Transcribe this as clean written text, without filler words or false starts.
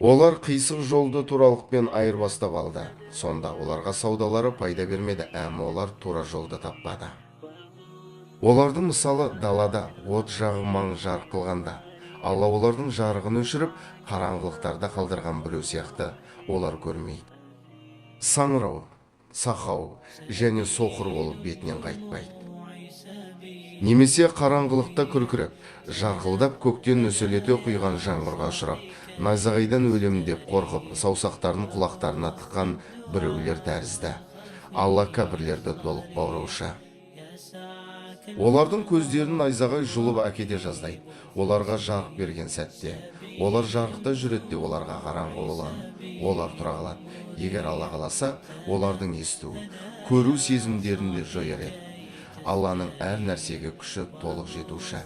Олар қисық жолды туралықпен айырбастап алды. Сонда оларға саудалары пайда бермеді, әмі олар тура жолды таппады. Олардың мысалы далада от жағыман жарық қылғанда, Алла олардың жарығын өшіріп, қараңғылықтарда қалдырған біреу сияқты олар көрмейді. Саңырау, сақау және соқыр болып бетінен қайтпайды. Немесе қараңғылықта күркіреп, жарқылдап көктен нөсерлете құйған жаңбырға ұшырап, найзағайдан өлем деп қорқып, саусақтарын құлақтарына тыққан біреулер тәрізді. Алла кәпірлерді толық баураушы. Олардың көздерін найзағай жұлып әкете жаздайды. Оларға жарық берген сәтте, олар жарықта жүреді, оларға қараңғы болады. Олар тұра қалады. Егер Алла қаласа, олардың есту, көру сезімдерін де жояр еді. Алланың әр нәрсеге күші толық жетуші.